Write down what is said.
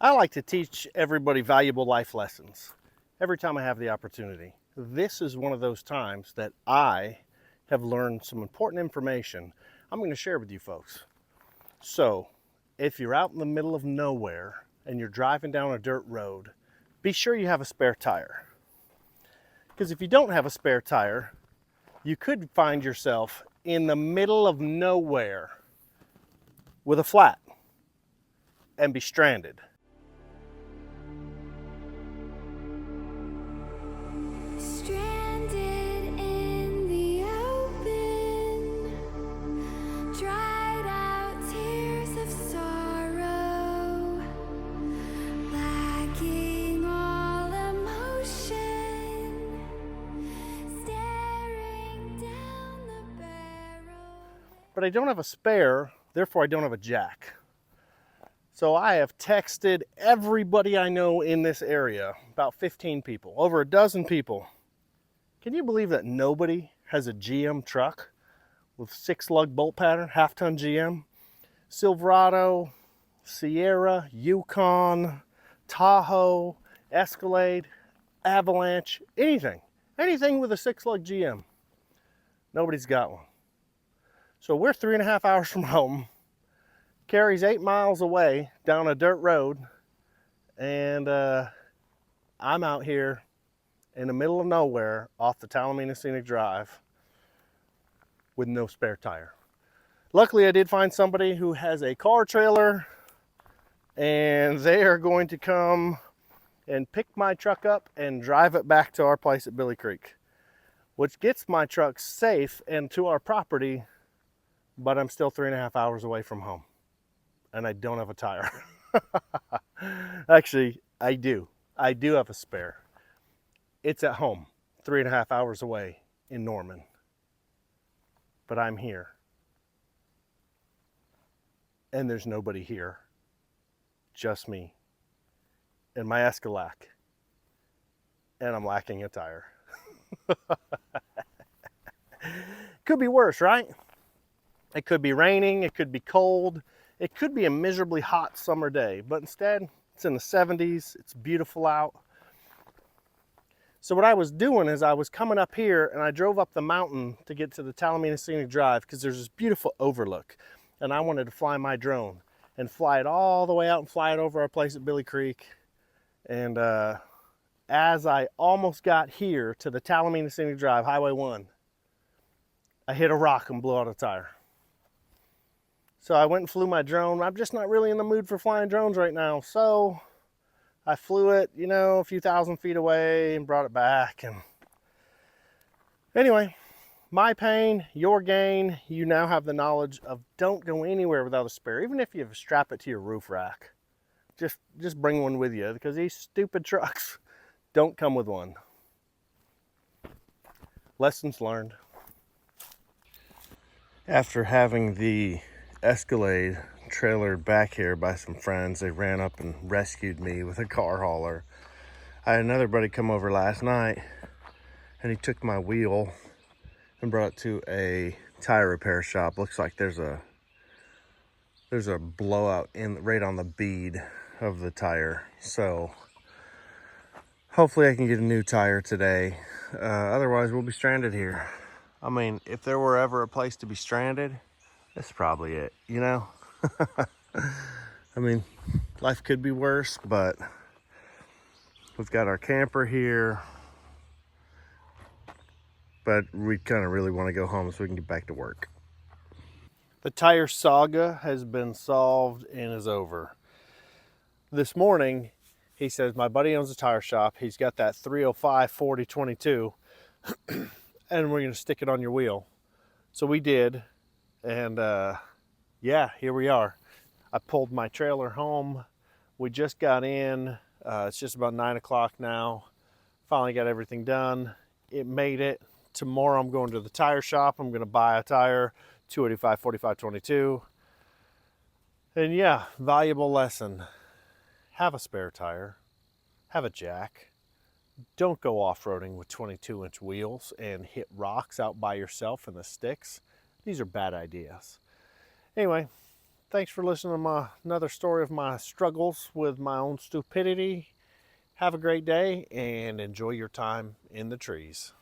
I like to teach everybody valuable life lessons every time I have the opportunity. This is one of those times that I have learned some important information I'm going to share with you folks. So, if you're out in the middle of nowhere and you're driving down a dirt road, be sure you have a spare tire. Because if you don't have a spare tire, you could find yourself in the middle of nowhere with a flat and be stranded. Stranded in the open, dried out tears of sorrow, lacking all emotion, staring down the barrel. But I don't have a spare, therefore I don't have a jack. So I have texted everybody I know in this area, about 15 people, over a dozen people. Can you believe that nobody has a GM truck with 6-lug bolt pattern, half-ton GM? Silverado, Sierra, Yukon, Tahoe, Escalade, Avalanche, anything. Anything with a 6-lug GM. Nobody's got one. So we're 3.5 hours from home. Carrie's 8 miles away down a dirt road, and I'm out here in the middle of nowhere off the Talamina Scenic Drive with no spare tire. Luckily, I did find somebody who has a car trailer, and they are going to come and pick my truck up and drive it back to our place at Billy Creek, which gets my truck safe and to our property, but I'm still 3.5 hours away from home. And I don't have a tire. Actually, I do. I do have a spare. It's at home, 3.5 hours away in Norman. But I'm here. And there's nobody here. Just me. And my Escalade. And I'm lacking a tire. Could be worse, right? It could be raining, it could be cold. It could be a miserably hot summer day, but instead it's in the 70s, it's beautiful out. So what I was doing is I was coming up here and I drove up the mountain to get to the Talamina Scenic Drive because there's this beautiful overlook. And I wanted to fly my drone and fly it all the way out and fly it over our place at Billy Creek. And as I almost got here to the Talamina Scenic Drive, Highway 1, I hit a rock and blew out a tire. So I went and flew my drone. I'm just not really in the mood for flying drones right now. So I flew it, a few thousand feet away and brought it back. And anyway, my pain, your gain. You now have the knowledge of don't go anywhere without a spare. Even if you strap it to your roof rack, just bring one with you because these stupid trucks don't come with one. Lessons learned. After having the Escalade trailered back here by some friends, they ran up and rescued me with a car hauler. I had another buddy come over last night and he took my wheel and brought it to a tire repair shop. Looks like there's a blowout right on the bead of the tire, so hopefully I can get a new tire today. Otherwise we'll be stranded here. I mean, if there were ever a place to be stranded, that's probably it, I mean, life could be worse, but we've got our camper here. But we kind of really want to go home so we can get back to work. The tire saga has been solved and is over. This morning, he says, my buddy owns a tire shop. He's got that 305 4022, and we're going to stick it on your wheel. So we did. And yeah, here we are. I pulled my trailer home. We just got in. It's just about 9 o'clock now. Finally got everything done. It made it. Tomorrow I'm going to the tire shop. I'm going to buy a tire, 285 4522. And yeah, valuable lesson. Have a spare tire. Have a jack. Don't go off-roading with 22-inch wheels and hit rocks out by yourself in the sticks. These are bad ideas. Anyway, Thanks for listening to another story of my struggles with my own stupidity. Have a great day and enjoy your time in the trees.